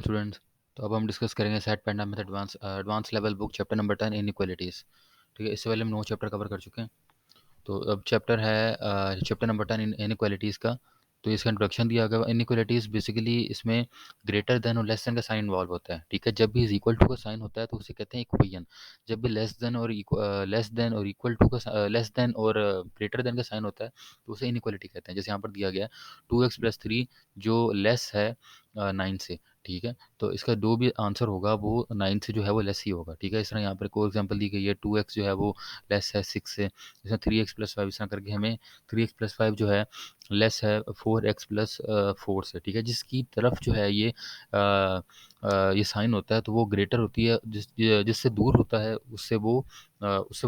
Students. तो अब हम डिस्कस करेंगे सेट पेंडा method advance level book chapter number 10 inequalities. ठीक है, इससे पहले हम 9 चैप्टर कवर कर चुके हैं। तो अब चैप्टर है चैप्टर नंबर 10 इनइक्वालिटीज़ का। तो इसका इंट्रोडक्शन दिया गया। इनइक्वालिटीज़ बेसिकली इसमें ग्रेटर देन और लेस देन का साइन इन्वॉल्व होता है। ठीक है, जब भी इज इक्वल टू का साइन होता है तो उसे कहते हैं इक्वेशन। जब भी लेस देन और ग्रेटर देन का साइन होता है तो उसे इनइक्वालिटी कहते हैं। जैसे यहाँ पर दिया गया है 2x+3 जो लेस है 9 से। ठीक है, तो इसका जो भी आंसर होगा वो 9 से जो है वो लेस ही होगा। ठीक है, इस तरह यहाँ पर एक और एग्जाम्पल दी गई है 2x जो है वो लेस है 6 से। इसमें 3x+5 इस तरह करके हमें 3x+5 जो है लेस है 4x+4 से। ठीक है, जिसकी तरफ जो है ये साइन होता है तो वो ग्रेटर होती है, जिससे दूर होता है उससे वो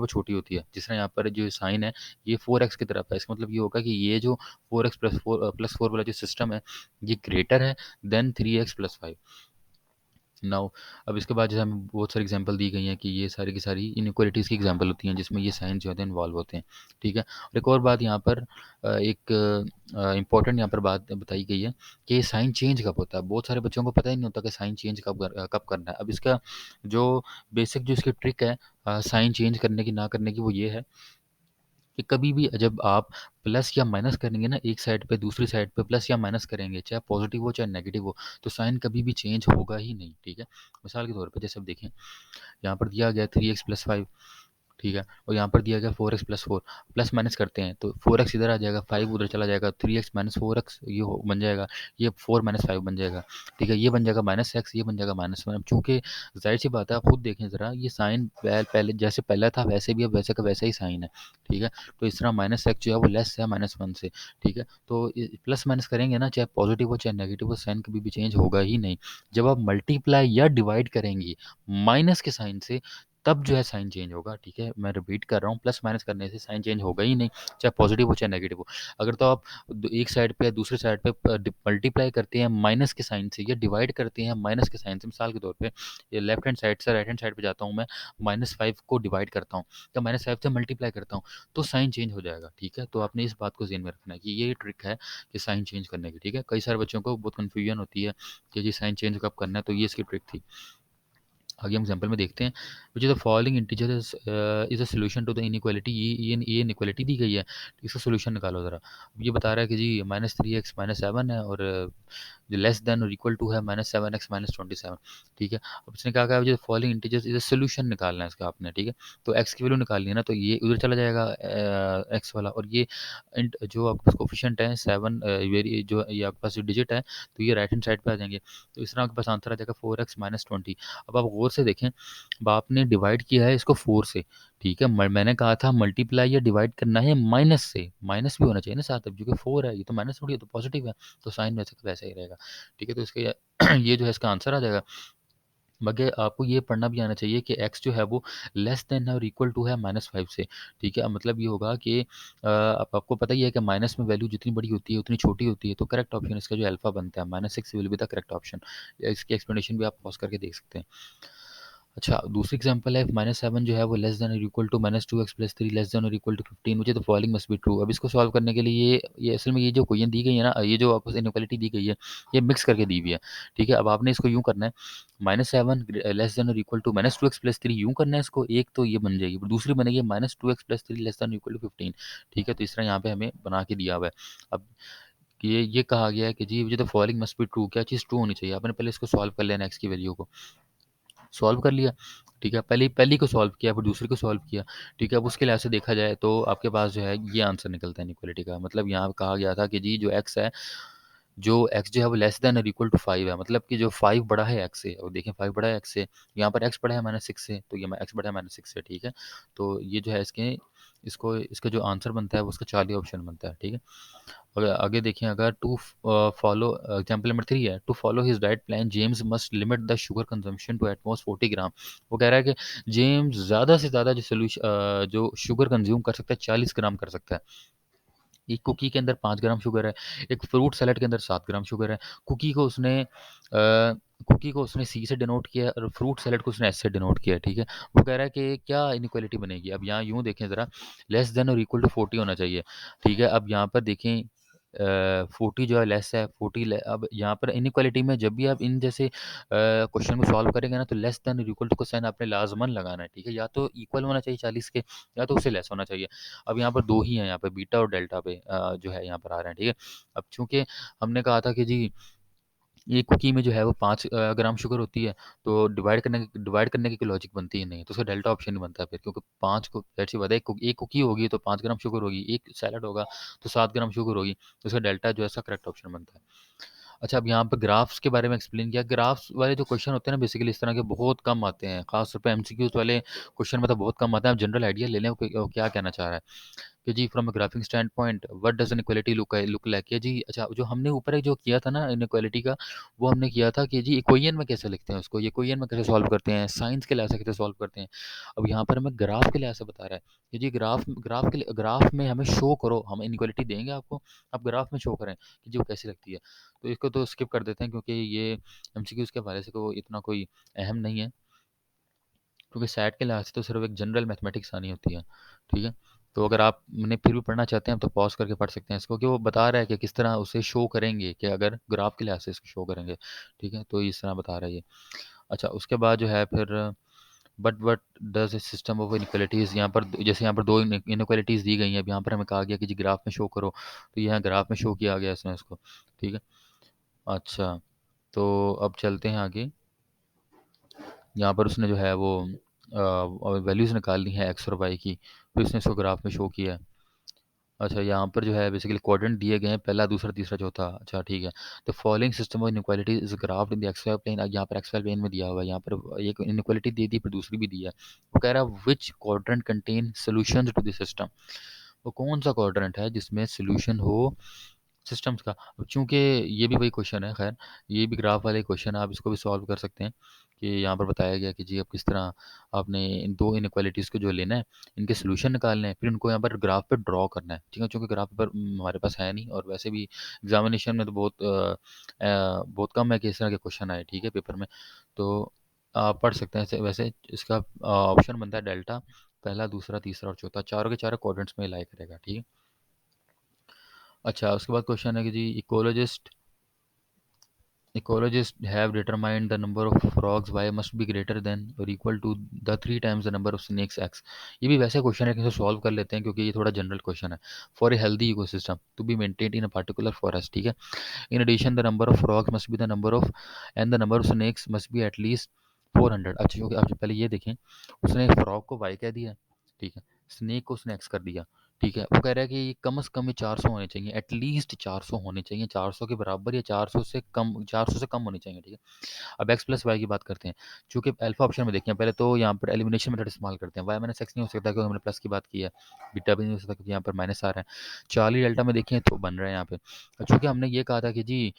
छोटी होती है। जिस तरह यहाँ पर जो साइन है ये 4x की तरफ है, इसका मतलब ये होगा कि ये जो 4x+4 वाला जो सिस्टम है ये ग्रेटर है देन 3x+5 नाउ। अब इसके बाद जो है हमें बहुत सारी एग्जांपल दी गई हैं कि ये सारी की सारी इनइक्वालिटीज़ की एग्जांपल होती हैं जिसमें ये साइन जो होते हैं इन्वॉल्व होते हैं। ठीक है, और एक और बात यहाँ पर एक इम्पॉर्टेंट यहाँ पर बात बताई गई है कि ये साइन चेंज कब होता है। बहुत सारे बच्चों को पता ही नहीं होता कि साइन चेंज कब करना है। अब इसका जो बेसिक जो इसकी ट्रिक है साइन चेंज करने की ना करने की वो ये है कि कभी भी जब आप प्लस या माइनस करेंगे ना, एक साइड पे दूसरी साइड पे प्लस या माइनस करेंगे, चाहे पॉजिटिव हो चाहे नेगेटिव हो, तो साइन कभी भी चेंज होगा ही नहीं। ठीक है, मिसाल के तौर पे जैसे अब देखें यहाँ पर दिया गया 3x+5। ठीक है, और यहाँ पर दिया गया 4x+4। प्लस माइनस करते हैं तो 4x इधर आ जाएगा, 5 उधर चला जाएगा, 3x-4x ये बन जाएगा, ये 4-5 बन जाएगा। ठीक है, ये बन जाएगा -x, ये बन जाएगा -1। चूंकि जाहिर सी बात है, आप खुद देखें ज़रा, ये साइन पहले जैसे पहला था वैसे भी अब वैसे का वैसा ही साइन है। ठीक है, तो इस तरह -x जो है वो लेस है -1 से। ठीक है, तो प्लस माइनस करेंगे ना, चाहे पॉजिटिव हो चाहे नेगेटिव हो, साइन कभी भी चेंज होगा ही नहीं। जब आप मल्टीप्लाई या डिवाइड करेंगे माइनस के साइन से तब जो है साइन चेंज होगा। ठीक है, मैं रिपीट कर रहा हूँ, प्लस माइनस करने से साइन चेंज होगा ही नहीं, चाहे पॉजिटिव हो चाहे नेगेटिव हो। अगर तो आप एक साइड पे या दूसरे साइड पे मल्टीप्लाई करते हैं माइनस के साइन से या डिवाइड करते हैं माइनस के साइन से, मिसाल के तौर पे ये लेफ्ट हैंड साइड से राइट हैंड साइड पे जाता हूँ मैं, -5 को डिवाइड करता हूँ तो -5 से मल्टीप्लाई करता हूँ तो साइन चेंज हो जाएगा। ठीक है, तो आपने इस बात को ध्यान में रखना है कि ये ट्रिक है कि साइन चेंज करने की। ठीक है, कई सारे बच्चों को बहुत कन्फ्यूजन होती है कि जी साइन चेंज कब करना है, तो ये इसकी ट्रिक थी। आगे हम एग्जाम्पल में देखते हैं which is the following integer is a solution to the inequality. ये इनइक्वालिटी दी गई है, तो इसका सोल्यूशन निकालो ज़रा। ये बता रहा है कि जी -3x -7 है और जो लेस देन और इक्वल टू है -7x -27। ठीक है, अब इसने कहा कि जो following integers is a solution निकालना है इसका आपने। ठीक है, तो x की वैल्यू निकालनी है ना, तो ये उधर चला जाएगा x वाला, और ये जो आपके पास कोफिशिएंट है 7, वेरी जो ये आपके पास डिजिट है तो ये राइट हैंड साइड पे आ जाएंगे। तो इस तरह आपके पास आंसर आ जाएगा 4x -20। अब आप गौर से देखें, अब आपने डिवाइड किया है इसको 4 से। ठीक है, मैंने कहा था मल्टीप्लाई या डिवाइड करना है माइनस से, माइनस भी होना चाहिए ना साथ, अब क्योंकि 4 है, ये तो माइनस थोड़ी है, तो पॉजिटिव है, तो साइन वैसे का वैसा ही रहेगा। ठीक है, तो इसके ये जो है इसका आंसर आ जाएगा। मगर आपको ये पढ़ना भी आना चाहिए कि x जो है वो लेस देन है और इक्वल टू है -5 से। ठीक है, मतलब ये होगा कि अब आपको पता ही है कि माइनस में वैल्यू जितनी बड़ी होती है उतनी छोटी होती है, तो करेक्ट ऑप्शन इसका जो अल्फा बनता है -6 will be the correct option. इसकी एक्सप्लेनेशन भी आप पॉज करके देख सकते हैं। अच्छा, दूसरी एग्जांपल है -7 जो है वो लेस देन और equal to -2x+3 less than और इक्वल टू 15, मुझे तो फॉलोइंग मस्ट बी ट्रू। अब इसको सॉल्व करने के लिए ये असल में ये जो क्वेश्चन दी गई है ना, ये जो आपको इनइक्वालिटी दी गई है ये मिक्स करके दी हुई है। ठीक है, अब आपने इसको यूँ करना है -7 लेस देन और इक्वल टू -2x+3 यूँ करना है इसको, एक तो ये बन जाएगी, दूसरी बनेगी -2x+3 less than equal to 15। ठीक है, तो इस तरह यहाँ पे हमें बना के दिया हुआ है। अब ये कहा गया है कि जी मुझे तो फॉलोइंग मस्ट बी ट्रू, क्या चीज़ ट्रू होनी चाहिए। आपने पहले इसको सॉल्व कर लेना एक्स की वैल्यू को, सॉल्व कर लिया। ठीक है, पहले पहली को सॉल्व किया फिर दूसरी को सॉल्व किया। ठीक है, अब उसके लिहाज से देखा जाए तो आपके पास जो है ये आंसर निकलता है इनइक्वालिटी का। मतलब यहाँ कहा गया था कि जी जो एक्स है, जो एक्स जो है वो लेस देन और इक्वल टू 5 है, मतलब कि जो 5 बड़ा है एक्स से, और देखें 5 बड़ा है एक्स से, यहाँ पर एक्स बड़ा है -6 से, तो ये एक्स बड़ा है -6 से। ठीक है, तो ये जो है इसका जो आंसर बनता है वो उसका चार्ली ऑप्शन बनता है। ठीक है, और आगे देखें, अगर टू फॉलो एग्जाम्पल नंबर 3 है, to follow his diet plan James must limit the sugar consumption to at most 40 gram. वो कह रहा है कि जेम्स ज़्यादा से ज़्यादा जो शुगर कंज्यूम कर सकता है 40 ग्राम कर सकता है। एक कुकी के अंदर 5 ग्राम शुगर है, एक फ्रूट सैलेड के अंदर 7 ग्राम शुगर है। कुकी को उसने कुकी को उसने सी से डिनोट किया और फ्रूट सैलेड को उसने एस से डिनोट किया। ठीक है, वो कह रहा है कि क्या इनइक्वालिटी बनेगी। अब यहाँ यूँ देखें ज़रा, लेस देन और इक्वल टू 40 होना चाहिए। ठीक है, अब यहाँ पर देखें 40 जो है लेस है, 40 अब यहाँ पर इनइक्वालिटी में जब भी आप इन जैसे क्वेश्चन को सॉल्व करेंगे ना, तो लेस देन इक्वल टू का साइन आपने लाजमन लगाना है, ठीक है, या तो इक्वल होना चाहिए 40 के, या तो उससे लेस होना चाहिए। अब यहाँ पर दो ही हैं, यहाँ पे बीटा और डेल्टा पे जो है यहाँ पर आ रहे हैं, ठीक है। अब चूंकि हमने कहा था कि जी एक कुकी में जो है वो 5 ग्राम शुगर होती है, तो डिवाइड करने की कोई लॉजिक बनती ही नहीं, तो उसका डेल्टा ऑप्शन नहीं बनता फिर, क्योंकि 5 को दैट्स सी बात है, एक कुकी होगी तो 5 ग्राम शुगर होगी, एक सैलड होगा तो 7 ग्राम शुगर होगी, तो उसका डेल्टा जो है इसका करेक्ट ऑप्शन बनता है। अच्छा, अब यहाँ पे ग्राफ्स के बारे में एक्सप्लेन किया। ग्राफ्स वाले जो क्वेश्चन होते हैं ना, बेसिकली इस तरह के बहुत कम आते हैं, खासतौर पे एमसीक्यूज वाले क्वेश्चन में तो बहुत कम आते हैं। आप जनरल आइडिया ले लें वो क्या कहना चाह रहा है कि जी from a graphing standpoint what does inequality look like है जी। अच्छा, जो हमने ऊपर एक जो किया था ना इनइक्वालिटी का, वो हमने किया था कि जी इक्वेशन में कैसे लिखते हैं उसको, ये इक्वेशन में कैसे सॉल्व करते हैं, साइंस के लिहाज से कैसे सॉल्व करते हैं। अब यहाँ पर हमें ग्राफ के लिहाज से बता रहा है कि जी ग्राफ में हमें शो करो, हम इनइक्वालिटी देंगे आपको, आप ग्राफ में शो करें कि जी वो कैसी लगती है। तो इसको तो स्किप कर देते हैं, क्योंकि ये एमसीक्यूज के हवाले से को इतना कोई अहम नहीं है, क्योंकि सैट के लिहाज से तो सिर्फ एक जनरल मैथमेटिक्स आनी होती है, ठीक है। तो अगर आपने फिर भी पढ़ना चाहते हैं तो पॉज करके पढ़ सकते हैं इसको, कि वो बता रहा है कि किस तरह उसे शो करेंगे, कि अगर ग्राफ के लिहाज से इसको शो करेंगे, ठीक है, तो इस तरह बता रहा है ये। अच्छा, उसके बाद जो है फिर but does a system of inequalities, यहाँ पर जैसे यहाँ पर दो इनक्वालिटीज़ दी गई हैं, अब यहाँ पर हमें कहा गया कि जी ग्राफ में शो करो, तो यहाँ ग्राफ में शो किया गया इसने इसको, ठीक है। अच्छा, तो अब चलते हैं आगे। यहाँ पर उसने जो है वो वैल्यूज़ निकालनी है एक्स और वाई की, फिर उसने इसको ग्राफ में शो किया है। अच्छा, यहाँ पर जो है बेसिकली क्वाड्रेंट दिए गए हैं, पहला दूसरा तीसरा चौथा। अच्छा, ठीक है। तो following system of inequality is graphed in the XY plane, यहाँ पर एक्सवाई प्लेन में दिया हुआ है, यहाँ पर एक इनक्वालिटी दे दी, फिर दूसरी भी दी है। वो कह रहा है which quadrant contain solutions to the system, वो कौन सा क्वाड्रेंट है जिसमें सॉल्यूशन हो सिस्टम्स का। अब चूंकि ये भी वही क्वेश्चन है, खैर ये भी ग्राफ वाले क्वेश्चन है, आप इसको भी सॉल्व कर सकते हैं। कि यहाँ पर बताया गया कि जी अब किस तरह आपने इन दो इनक्वालिटीज़ को जो लेना है, इनके सोल्यूशन निकालने हैं, फिर उनको यहाँ पर ग्राफ पे ड्रॉ करना है, ठीक है। चूँकि ग्राफ पर हमारे पास है नहीं, और वैसे भी एग्जामिनेशन में तो बहुत कम है कि इस तरह के क्वेश्चन आए, ठीक है, पेपर में। तो आप पढ़ सकते हैं वैसे इसका ऑप्शन बनता है डेल्टा, पहला दूसरा तीसरा और चौथा, चारों के चारों क्वाड्रेंट्स में लाई करेगा, ठीक है। अच्छा, उसके बाद क्वेश्चन है कि जी ecologists have determined the number of frogs y must be greater than or equal to the 3 times the number of snakes x। ये भी वैसे क्वेश्चन है कि इसे सॉल्व कर लेते हैं, क्योंकि ये थोड़ा जनरल क्वेश्चन है। For a healthy ecosystem to be maintained in a particular forest, ठीक है, in addition the number of frogs must be the number of and the number of snakes must be at least 400। अच्छा, क्योंकि आप पहले ये देखें, उसने फ्रॉग को वाई कह दिया, ठीक है, स्नेक को उसने एक्स कर दिया, ठीक है। वो कह रहा है कि ये कम से कम ये 400 होने चाहिए, एटलीस्ट 400 होने चाहिए, 400 के बराबर या 400 से कम होने चाहिए, ठीक है। अब एक्स प्लस वाई की बात करते हैं। चूंकि अल्फा ऑप्शन में देखें पहले, तो यहाँ पर एलिमिनेशन मेथड इस्तेमाल करते हैं, वाई माइनस एक्स नहीं हो सकता क्योंकि हमने प्लस की बात की है, बीटा भी नहीं हो सकता क्योंकि यहाँ पर माइनस आ रहा है, चार्ली डेल्टा में देखें तो बन रहा है यहाँ पे। चूंकि हमने ये कहा था कि जी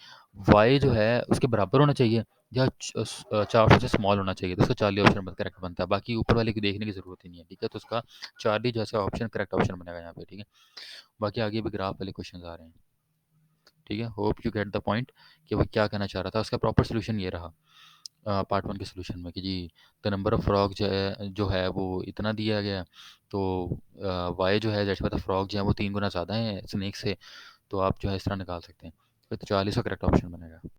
वाई जो है उसके बराबर होना चाहिए या 400 से स्मॉल होना चाहिए, तो उसका चार्ली ऑप्शन करेक्ट बनता है, बाकी ऊपर वाले की देखने की जरूरत ही नहीं है, ठीक है। तो उसका चार्ली जो है ऑप्शन करेक्ट ऑप्शन बनेगा यहाँ पे, ठीक है। बाकी आगे भी ग्राफ वाले क्वेश्चन आ रहे हैं, ठीक है। Hope you get the point कि वो क्या कहना चाह रहा था। उसका प्रॉपर सोल्यूशन ये रहा पार्ट वन के सोल्यूशन में कि जी द नंबर ऑफ फ्रॉग जो है वो इतना दिया गया, तो वाई जो है जैसे पता फ्रॉग जो है वो 3 गुना ज़्यादा है स्नेक से, तो आप जो है इस तरह निकाल सकते हैं, फिर तो 40 का करेक्ट ऑप्शन बनेगा।